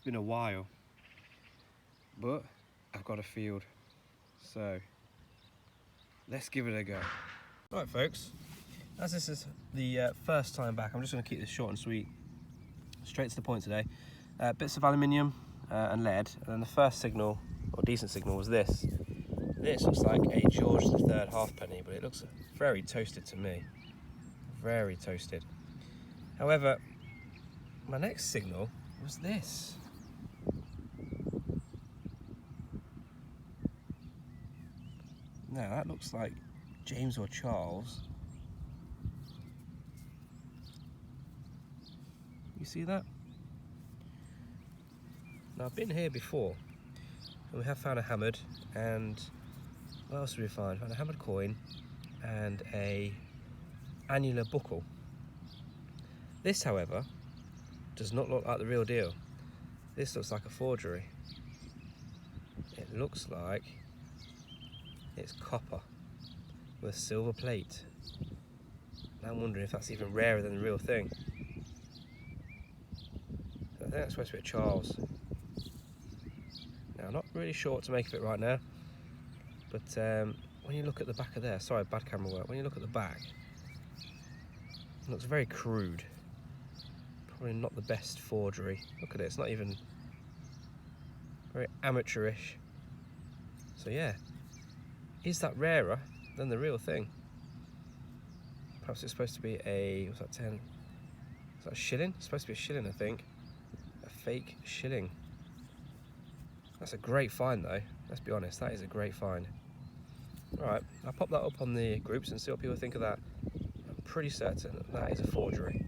been a while, but I've got a field, so let's give it a go. Right folks, as this is the first time back, I'm just going to keep this short and sweet, straight to the point today. Bits of aluminium and lead, and then the first signal, or decent signal, was this. This looks like a George III halfpenny, but it looks very toasted to me. Very toasted. However, my next signal was this. Now that looks like James or Charles. You see that? Now I've been here before, and we have found a hammered, and what else did we find? Found a hammered coin and a annular buckle. This, however, does not look like the real deal. This looks like a forgery. It looks like it's copper with silver plate. And I'm wondering if that's even rarer than the real thing. I think that's supposed to be a Charles. Now, I'm not really sure what to make of it right now, but when you look at the back of there, sorry, bad camera work, when you look at the back, it looks very crude. Probably not the best forgery. Look at it, it's not even very amateurish. So yeah, is that rarer than the real thing? Perhaps it's supposed to be a, what's that, 10? Is that a shilling? It's supposed to be a shilling, I think. A fake shilling. That's a great find though, let's be honest, that is a great find. Alright, I'll pop that up on the groups and see what people think of that. I'm pretty certain that is a forgery.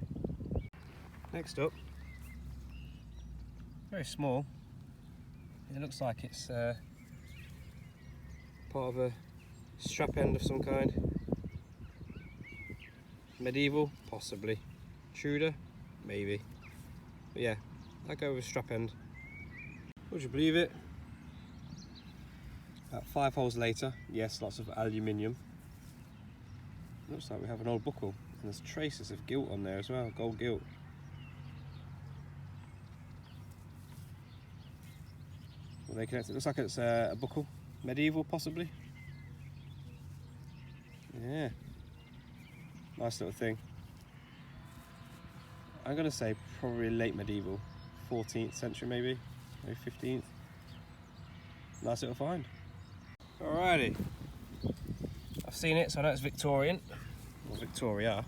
Next up, very small. It looks like it's part of a strap end of some kind. Medieval, possibly. Tudor, maybe. But yeah, I'll go with strap end. Would you believe it? About 5 holes later, yes, lots of aluminium. Looks like we have an old buckle, and there's traces of gilt on there as well, gold gilt. Well, they connected. It looks like it's a buckle, medieval possibly. Yeah, nice little thing. I'm going to say probably late medieval, 14th century maybe 15th. Nice little find. Alrighty, I've seen it, so I know it's Victorian, or Victoria.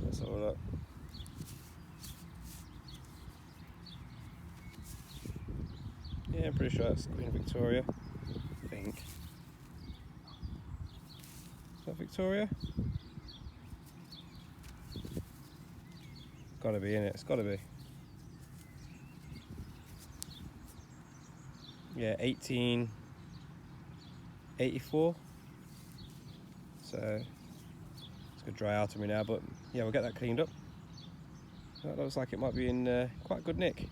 Let's have a look. Yeah, I'm pretty sure that's Queen Victoria, I think. Is that Victoria? Gotta be, innit? It's gotta be. Yeah, 1884. So it's gonna dry out on me now, but yeah, we'll get that cleaned up. That looks like it might be in quite good nick.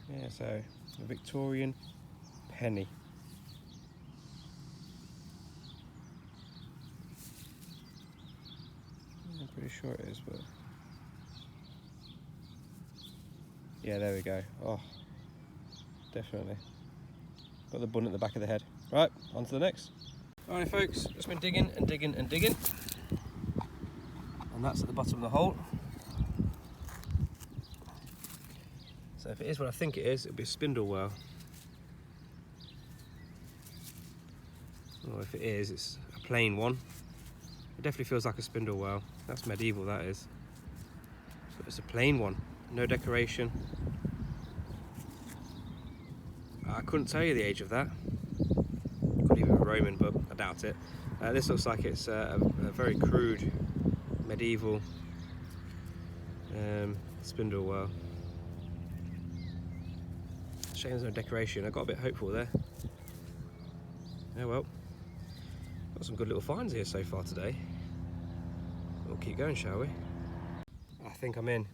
Yeah, so a Victorian penny. I'm pretty sure it is, but yeah, there we go. Oh, definitely. Got the bun at the back of the head. Right, on to the next. Alright folks, just been digging and digging and digging. And that's at the bottom of the hole. So if it is what I think it is, it'll be a spindle whorl. Or if it is, it's a plain one. It definitely feels like a spindle whorl. That's medieval, that is. But it's a plain one, no decoration. I couldn't tell you the age of that. Could even be Roman, but I doubt it. This looks like it's a very crude medieval spindle whorl. Shame there's no decoration. I got a bit hopeful there. Oh well. Got some good little finds here so far today. We'll keep going, shall we? I think I'm in.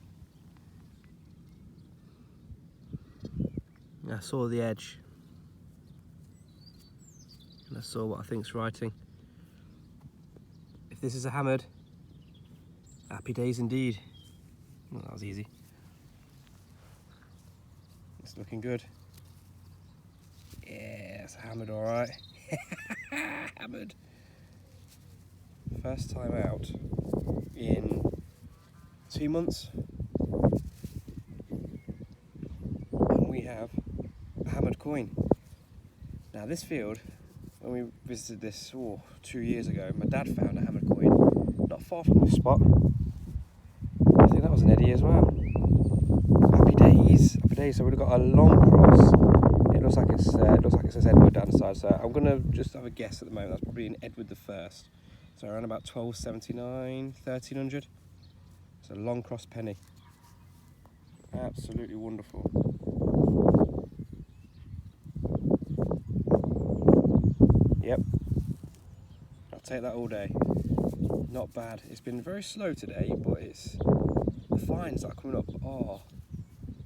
I saw the edge. And I saw what I think's writing. If this is a hammered, happy days indeed. Well, that was easy. It's looking good. Yeah, it's hammered all right. Hammered. First time out in 2 months. And we have a hammered coin. Now this field, when we visited this 2 years ago, my dad found a hammered coin not far from this spot. I think that was an eddy as well. Happy days, happy days. So we've got a long cross. It looks like it says Edward down the side. So I'm gonna just have a guess at the moment. That's probably an Edward the First. So around about 1279, 1300. It's a long cross penny. Absolutely wonderful. Yep, I'll take that all day. Not bad. It's been very slow today, but the finds that are coming up are,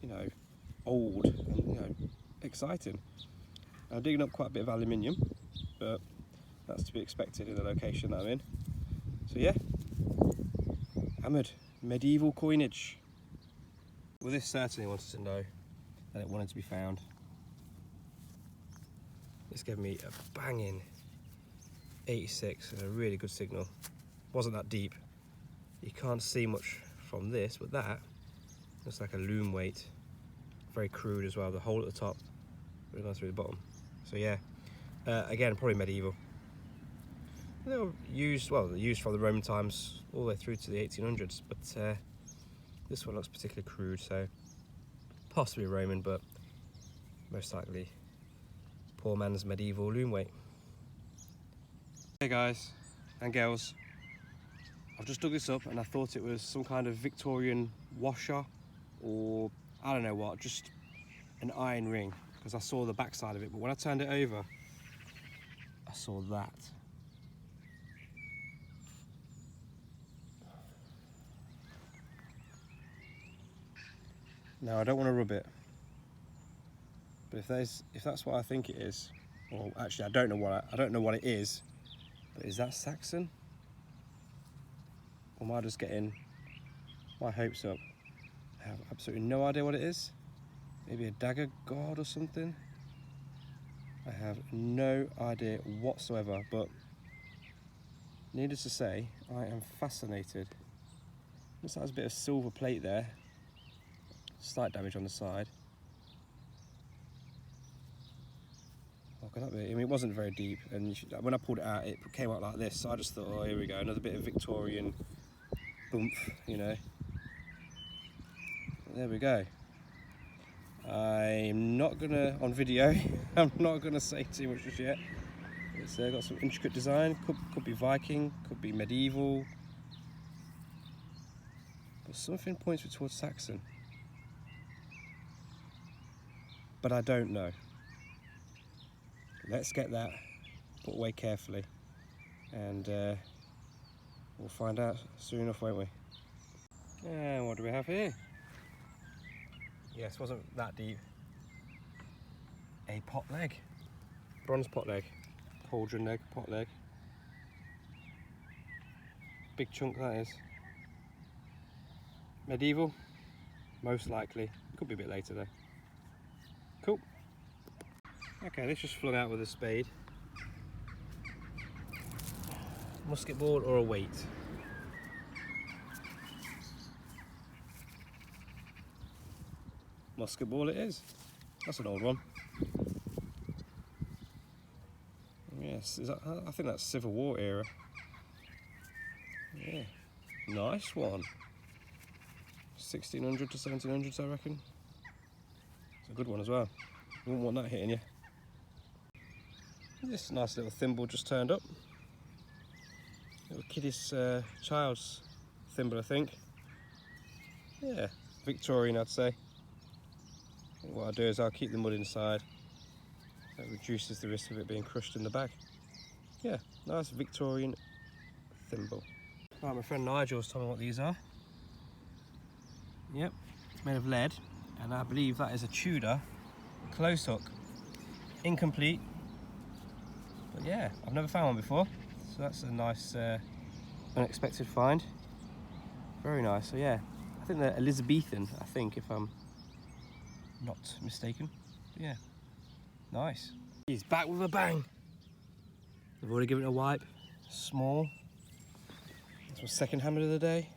you know, old and, you know, exciting. I'm digging up quite a bit of aluminium, but that's to be expected in the location that I'm in. So yeah, hammered medieval coinage. Well, this certainly wanted to know that it wanted to be found. This gave me a banging 86 and a really good signal. Wasn't that deep. You can't see much from this, but that looks like a loom weight. Very crude as well. The hole at the top, really nice through the bottom. So yeah, again, probably medieval. They were used, well, they're used from the Roman times all the way through to the 1800s, but this one looks particularly crude, so possibly Roman, but most likely poor man's medieval loom weight. Hey guys and girls, I've just dug this up and I thought it was some kind of Victorian washer or I don't know what, just an iron ring, because I saw the backside of it, but when I turned it over I saw that. Now I don't want to rub it, but if that's what I think it is, well actually I don't know what it is, but is that Saxon? Or am I just getting my hopes up? I have absolutely no idea what it is. Maybe a dagger guard or something? I have no idea whatsoever, but needless to say, I am fascinated. Looks like there's a bit of silver plate there. Slight damage on the side. What could that be? I mean, it wasn't very deep, and when I pulled it out, it came out like this, so I just thought, oh, here we go, another bit of Victorian bump, you know. There we go. I'm not gonna, on video, I'm not gonna say too much just yet. It's got some intricate design, could be Viking, could be medieval, but something points me towards Saxon. But I don't know. Let's get that put away carefully, and we'll find out soon enough, won't we? And what do we have here? Yes, wasn't that deep. A pot leg. Bronze pot leg. Cauldron leg, pot leg. Big chunk that is. Medieval? Most likely. Could be a bit later though. Cool. Okay, this just flung out with a spade. Musket ball or a weight? Musket ball it is. That's an old one. Yes, I think that's Civil War era. Yeah, nice one. 1600 to 1700s, I reckon. It's a good one as well. You wouldn't want that hitting you. This nice little thimble just turned up. Little kiddie's child's thimble, I think. Yeah, Victorian, I'd say. What I'll do is I'll keep the mud inside. That reduces the risk of it being crushed in the bag. Yeah, nice Victorian thimble. Right, my friend Nigel's told me what these are. Yep, made of lead, and I believe that is a Tudor close hook. Incomplete, but yeah, I've never found one before, so that's a nice unexpected find. Very nice. So yeah, I think they're Elizabethan, I think, if I'm not mistaken. But yeah, nice. He's back with a bang. I've already given it a wipe. Small. That's my second hammer of the day.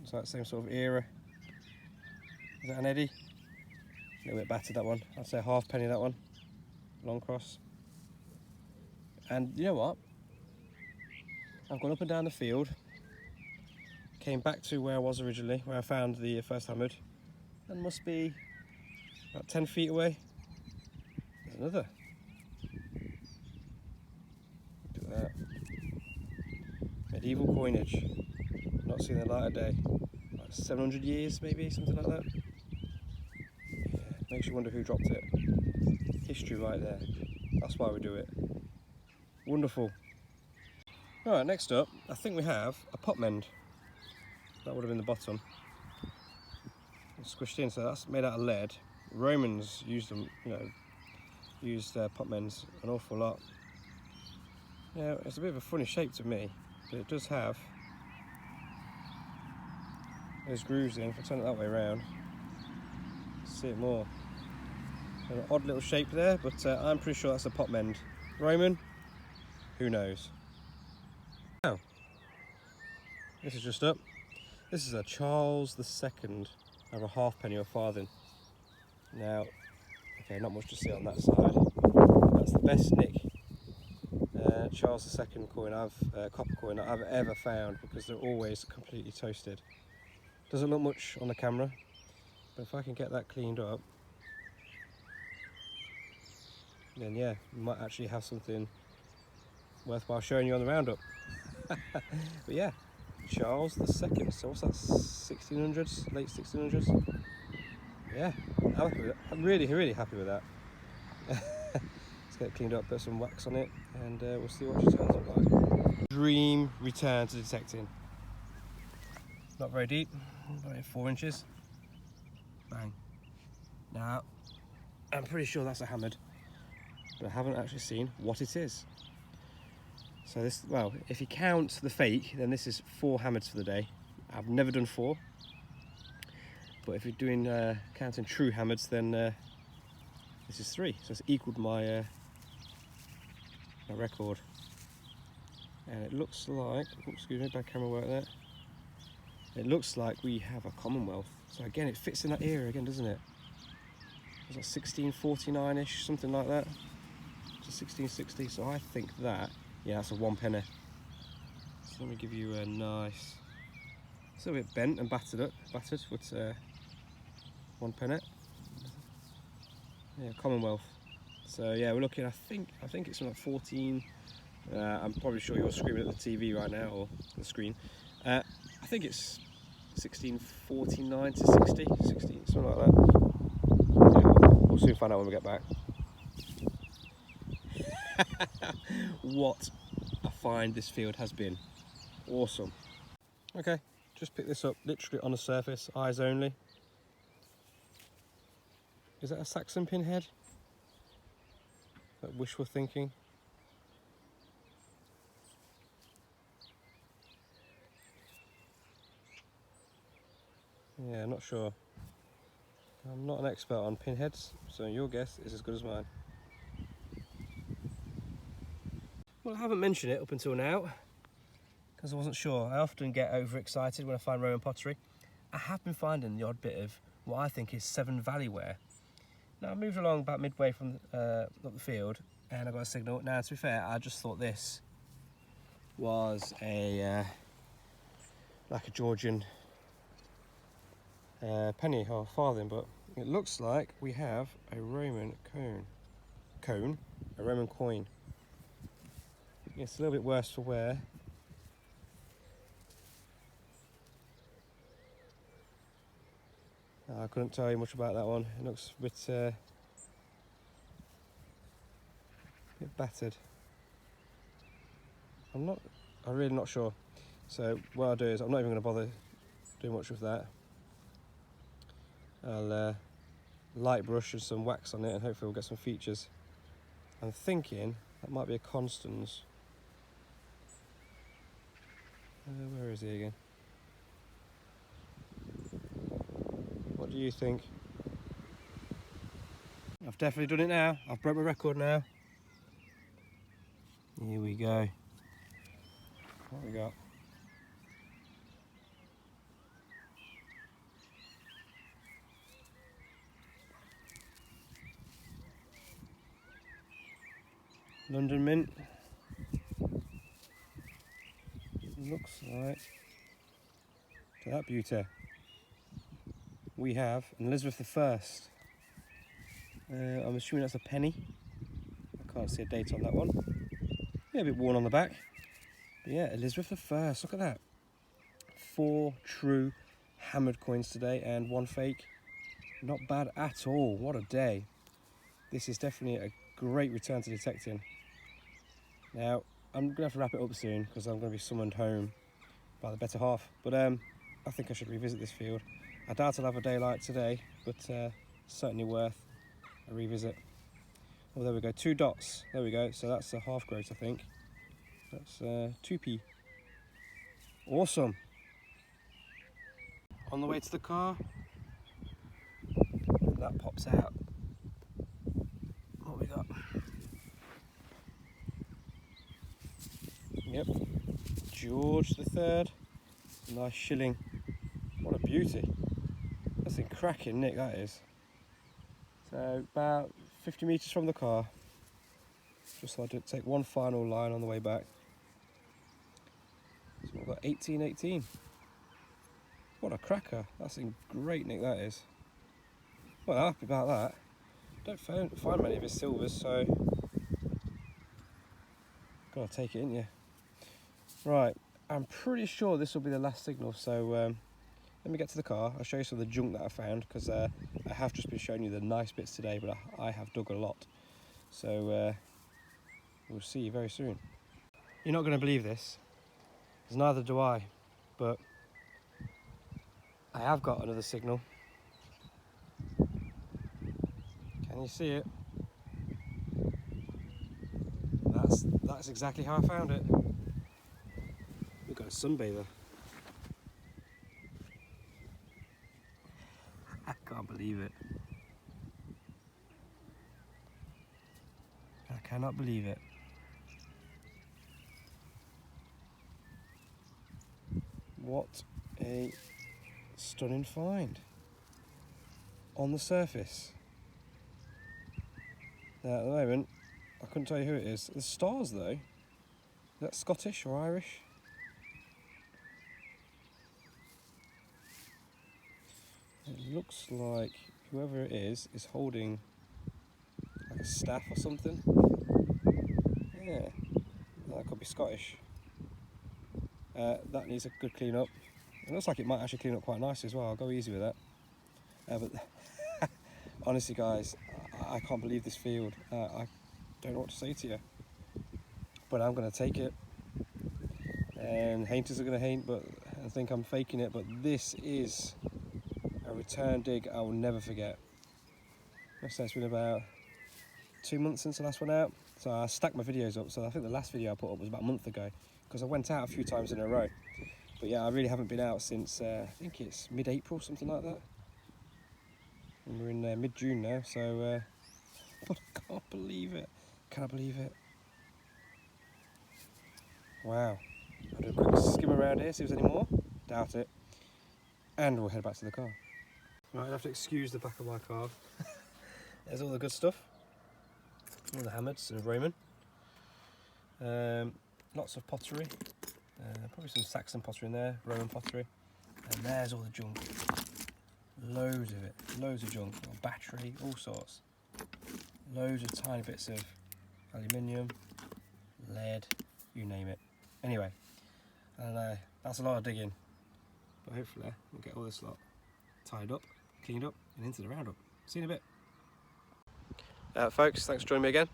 It's like the same sort of era. Is that an eddy? A little bit battered, that one. I'd say a halfpenny, that one. Long cross. And you know what? I've gone up and down the field. Came back to where I was originally, where I found the first hammered. And must be about 10 feet away. There's another. Look at that. Medieval coinage. Not seen the light of day. Like 700 years maybe, something like that. Yeah, makes you wonder who dropped it. History right there. That's why we do it. Wonderful. Alright, next up, I think we have a pot mend. That would have been the bottom. It's squished in, so that's made out of lead. Romans used them, you know, used pot mends an awful lot. Yeah, it's a bit of a funny shape to me, but it does have those grooves in. If I turn it that way around, see it more. An odd little shape there, but I'm pretty sure that's a pot mend. Roman, who knows? Now, this is just up. This is a Charles II of a halfpenny or farthing. Now, okay, not much to see on that side. That's the best nick Charles II coin copper coin that I've ever found, because they're always completely toasted. Doesn't look much on the camera, but if I can get that cleaned up, then yeah, we might actually have something worthwhile showing you on the roundup. But yeah, Charles II, so what's that, 1600s, late 1600s? Yeah, I'm happy with it. I'm really, really happy with that. Let's get it cleaned up, put some wax on it, and we'll see what she turns up like. Dream return to detecting. Not very deep, about 4 inches. Bang. Now, I'm pretty sure that's a hammered, but I haven't actually seen what it is. So this, well, if you count the fake, then this is 4 hammers for the day. I've never done 4, but if you're doing counting true hammers, then this is 3. So it's equalled my my record. And it looks like, oops, excuse me, bad camera work there. It looks like we have a Commonwealth. So again, it fits in that era again, doesn't it? It's like 1649-ish, something like that. To 1660. So I think that, yeah, that's a 1 penny. So let me give you a nice, it's a bit bent and battered, but 1 penny. Yeah, Commonwealth. So yeah, we're looking. I think it's like 14. I'm probably sure you're screaming at the TV right now, or the screen. I think it's 1649 to 60, something like that. Yeah, we'll soon find out when we get back. What a find this field has been. Awesome. Okay, just pick this up literally on the surface, eyes only. Is that a Saxon pinhead? That wishful thinking. Yeah, not sure. I'm not an expert on pinheads, so your guess is as good as mine. Well, I haven't mentioned it up until now, because I wasn't sure. I often get overexcited when I find Roman pottery. I have been finding the odd bit of what I think is Severn Valley ware. Now, I moved along about midway from up the field, and I got a signal. Now, to be fair, I just thought this was a like a Georgian penny or farthing, but it looks like we have a Roman a Roman coin. It's a little bit worse for wear. I couldn't tell you much about that one. It looks a bit battered. I'm really not sure. So what I'll do is, I'm not even going to bother doing much with that. I'll light brush and some wax on it, and hopefully we'll get some features. I'm thinking that might be a Constans. Where is he again? What What do you think? I've definitely done it now. I've broke my record now. Here we go. What we got? London mint. Looks like, to that beauty, we have an Elizabeth I. I'm assuming that's a penny. I can't see a date on that one. Yeah, a bit worn on the back. But yeah, Elizabeth I. Look at that. 4 true hammered coins today and 1 fake. Not bad at all. What a day. This is definitely a great return to detecting. Now, I'm going to have to wrap it up soon because I'm going to be summoned home by the better half. But I think I should revisit this field. I doubt I'll have a day like today, but certainly worth a revisit. Oh, there we go, 2 dots. There we go, so that's a half growth, I think. That's 2p. Awesome. On the way to the car, and that pops out. What we got? Yep, George III. Nice shilling. What a beauty. That's in cracking nick, that is. So about 50 metres from the car. Just so I did take one final line on the way back. So we've got 1818. What a cracker. That's in great nick, that is. Well, I'm happy about that. Don't find many of his silvers, so gotta take it, ain't you? Right, I'm pretty sure this will be the last signal, so let me get to the car. I'll show you some of the junk that I found, because I have just been showing you the nice bits today, but I have dug a lot. So we'll see you very soon. You're not going to believe this, because neither do I, but I have got another signal. Can you see it? That's exactly how I found it. We've got a sunbather. I can't believe it. I cannot believe it. What a stunning find on the surface. Now at the moment, I couldn't tell you who it is. The stars though, is that Scottish or Irish? It looks like whoever it is holding like a staff or something. Yeah, that could be Scottish. That needs a good clean up. It looks like it might actually clean up quite nicely as well. I'll go easy with that. But honestly guys, I can't believe this field. I don't know what to say to you. But I'm going to take it. And hainters are going to haint, but I think I'm faking it. But this is a return dig I will never forget. So it's been about 2 months since the last one out. So I stacked my videos up. So I think the last video I put up was about a month ago, because I went out a few times in a row. But yeah, I really haven't been out since I think it's mid-April, something like that. And we're in mid-June now, so but I can't believe it. Can I believe it? Wow. I'll do a quick skim around here, see if there's any more. Doubt it. And we'll head back to the car. Right, I have to excuse the back of my car. There's all the good stuff. All the hammers and Roman. Lots of pottery. Probably some Saxon pottery in there, Roman pottery. And there's all the junk. Loads of it. Loads of junk. Battery, all sorts. Loads of tiny bits of aluminium, lead, you name it. Anyway, I don't know, that's a lot of digging. But hopefully we'll get all this lot tied up, cleaned up, and into the roundup. See you in a bit. Folks, thanks for joining me again.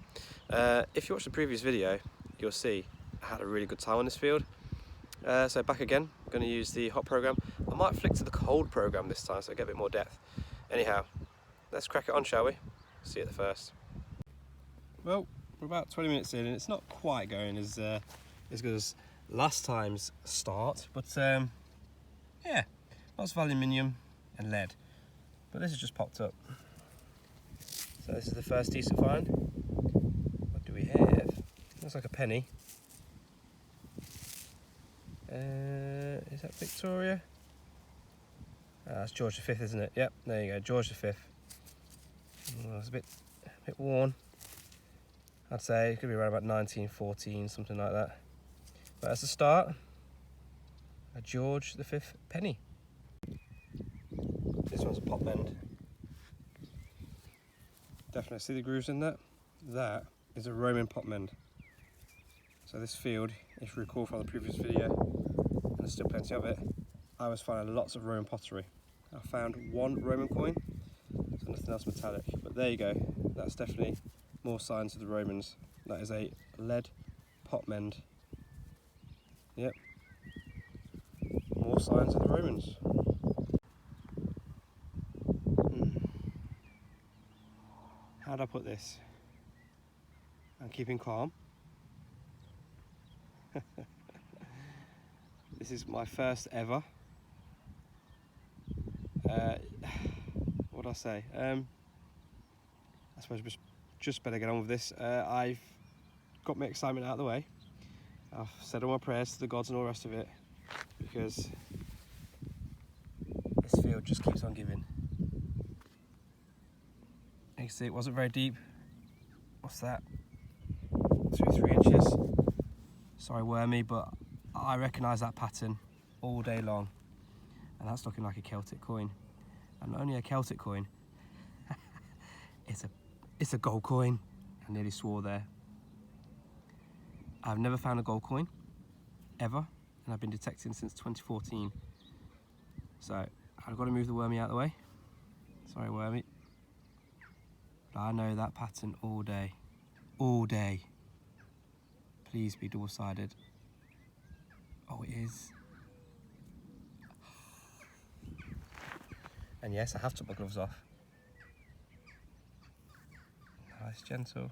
If you watched the previous video, you'll see I had a really good time on this field. So back again, I'm going to use the hot program. I might flick to the cold program this time so I get a bit more depth. Anyhow, let's crack it on, shall we? See you at the first. Well, we're about 20 minutes in and it's not quite going as good as last time's start, but yeah, lots of aluminium and lead. but this has just popped up. So this is the first decent find. What do we have? Looks like a penny. Is that Victoria? That's George V, isn't it? Yep, there you go, George V. Oh, it's a bit worn. I'd say it could be around about 1914, something like that. But as a start, a George V penny. This one's a pop bend. Definitely see the grooves in that. That is a Roman pot mend. So this field, if you recall from the previous video, and there's still plenty of it, I was finding lots of Roman pottery. I found one Roman coin, so nothing else metallic. But there you go, that's definitely more signs of the Romans. That is a lead pot mend. Yep, more signs of the Romans. How do I put this? I'm keeping calm. This is my first ever. What do I say? I suppose just better get on with this. I've got my excitement out of the way. I've said all my prayers to the gods and all the rest of it, because this field just keeps on giving. You can see it wasn't very deep. What's that? 3 inches. Sorry, wormy, but I recognise that pattern all day long, and that's looking like a Celtic coin. And not only a Celtic coin, it's a gold coin. I nearly swore there. I've never found a gold coin ever, and I've been detecting since 2014. So I've got to move the wormy out of the way. Sorry, wormy. But I know that pattern all day. All day. Please be double-sided. Oh, it is. And yes, I have took my gloves off. Nice, gentle.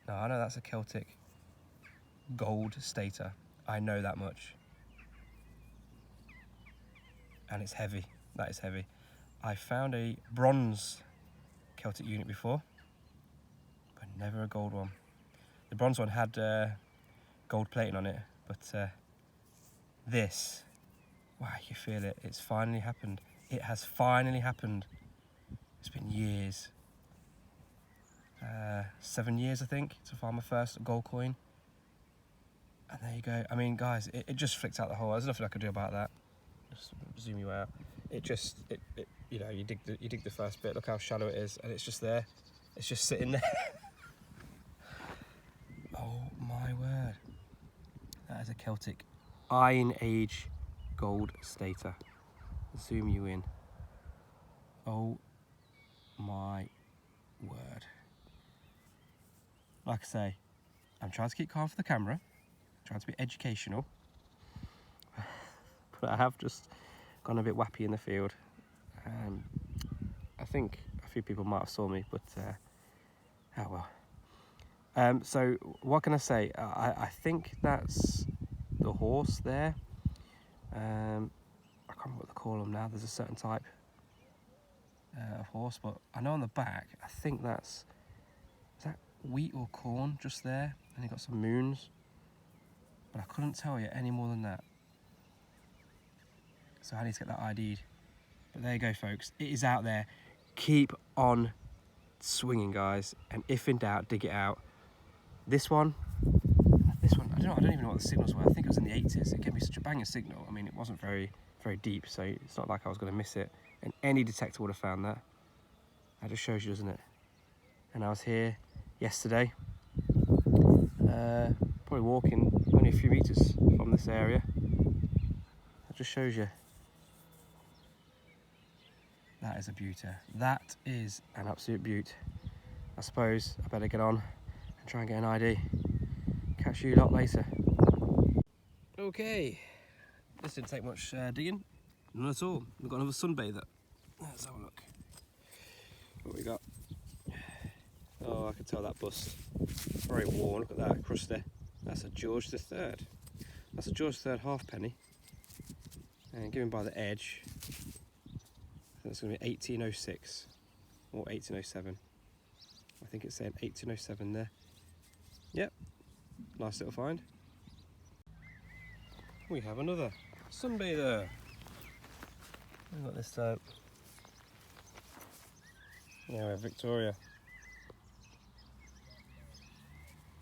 No, I know that's a Celtic gold stater. I know that much. And it's heavy. That is heavy. I found a bronze Celtic unit before, but never a gold one. The bronze one had gold plating on it, but this, wow, you feel it. It's finally happened. It has finally happened. It's been years. 7 years, I think, to find my first gold coin. And there you go. I mean, guys, it just flicked out the hole. There's nothing I could do about that. Just zoom you out. It you know, you dig the first bit. Look how shallow it is, and it's just there. It's just sitting there. Oh my word! That is a Celtic Iron Age gold stater. Zoom you in. Oh my word! Like I say, I'm trying to keep calm for the camera, trying to be educational, but I have just gone a bit wappy in the field. I think a few people might have saw me, but oh well. So what can I say? I think that's the horse there. I can't remember what they call them now. There's a certain type of horse, but I know on the back, I think is that wheat or corn just there, and you got some moons, but I couldn't tell you any more than that. So I need to get that ID'd. But there you go, folks. It is out there. Keep on swinging, guys, and if in doubt, dig it out. This one, I don't even know what the signals were. I think it was in the 80s. It gave me such a banging signal. I mean, it wasn't very deep, so it's not like I was going to miss it, and any detector would have found that. That just shows you, doesn't it? And I was here yesterday, probably walking only a few meters from this area. That just shows you. That is a beauty. That is an absolute beaut. I suppose I better get on and try and get an ID. Catch you lot later. Okay, this didn't take much digging. None at all. We've got another sunbather. Let's have a look. What we got? Oh, I can tell that bust. Very worn. Look at that, crusty. That's a George III. That's a George III halfpenny. And given by the edge, I So it's going to be 1806 or 1807. I think it's saying 1807 there. Yep, nice little find. We have another sunbather. We've got this time. Yeah, we have Victoria.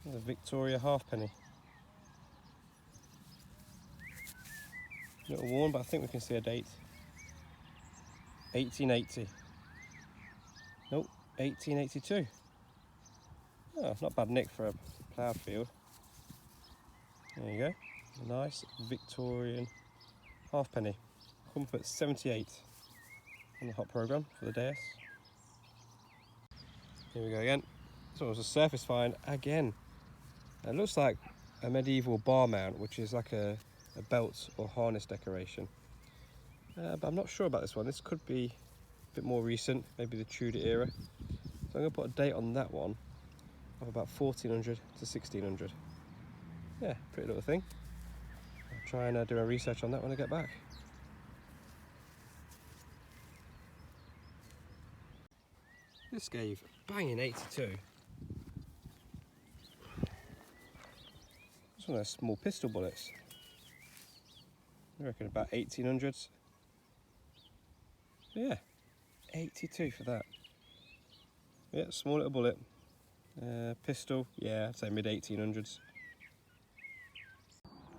There's a Victoria halfpenny. A little worn, but I think we can see a date. 1880. Nope, 1882. Oh, not bad nick for a ploughed field. There you go. A nice Victorian halfpenny. Come up at 78 on the hot programme for the DS. Here we go again. This one was a surface find again. It looks like a medieval bar mount, which is like a belt or harness decoration. But I'm not sure about this one. This could be a bit more recent, maybe the Tudor era. So I'm going to put a date on that one of about 1400 to 1600. Yeah, pretty little thing. I'll try and do a research on that when I get back. This gave banging 82. It's one of those small pistol bullets. I reckon about 1800s. Yeah, 82 for that. Yeah, small little bullet. Pistol, yeah, I'd say mid 1800s.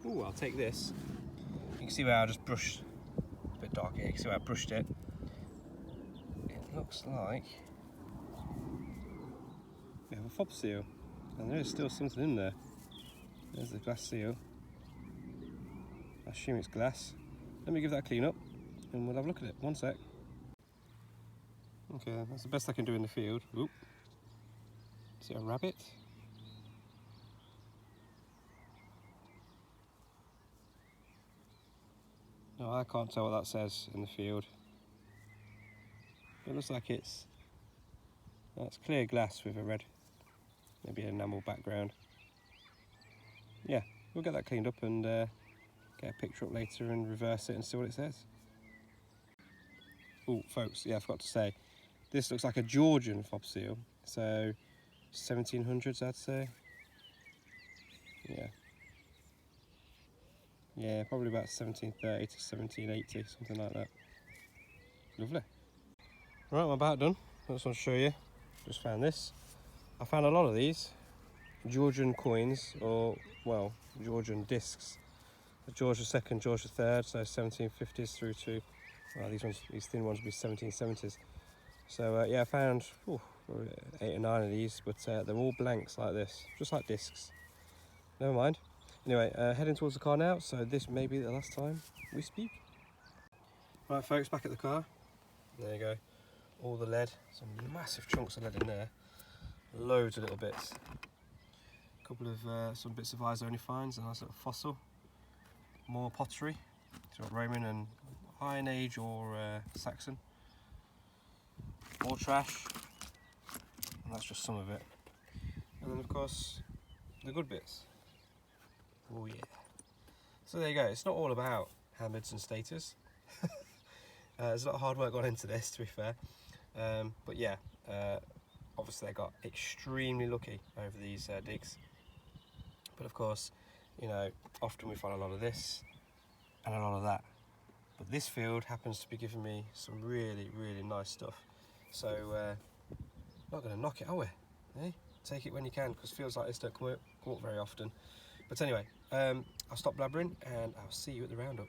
Ooh, I'll take this. You can see where I just brushed, a bit dark here, you can see where I brushed it. It looks like we have a fob seal, and there is still something in there. There's the glass seal. I assume it's glass. Let me give that a clean up and we'll have a look at it. One sec. Okay, that's the best I can do in the field. Oop. Is it a rabbit? No, I can't tell what that says in the field. It looks like it's clear glass with a red, maybe an enamel background. Yeah, we'll get that cleaned up and get a picture up later and reverse it and see what it says. Oh, folks, yeah, I forgot to say, this looks like a Georgian fob seal, so 1700s, I'd say. Yeah. Yeah, probably about 1730 to 1780, something like that. Lovely. Right, I'm about done. I just want to show you. Just found this. I found a lot of these Georgian coins, or, well, Georgian discs. George II, George III, so 1750s through to, well, these thin ones would be 1770s. So yeah, I found 8 or 9 of these, but they're all blanks like this, just like discs. Never mind. Anyway, heading towards the car now, so this may be the last time we speak. Right, folks, back at the car. There you go. All the lead, some massive chunks of lead in there. Loads of little bits. A couple of some bits of eyes only finds, a nice little fossil. More pottery, so Roman and Iron Age or Saxon. More trash, and that's just some of it. And then of course, the good bits. Oh yeah. So there you go, it's not all about handmaids and status. There's a lot of hard work gone into this, to be fair. But yeah, obviously I got extremely lucky over these digs. But of course, you know, often we find a lot of this and a lot of that. But this field happens to be giving me some really, really nice stuff. So, not going to knock it, are we? Eh? Take it when you can, because fields like this don't come up very often. But anyway, I'll stop blabbering and I'll see you at the roundup.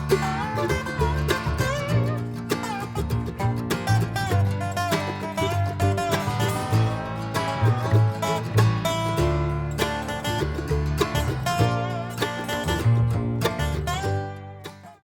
Bye.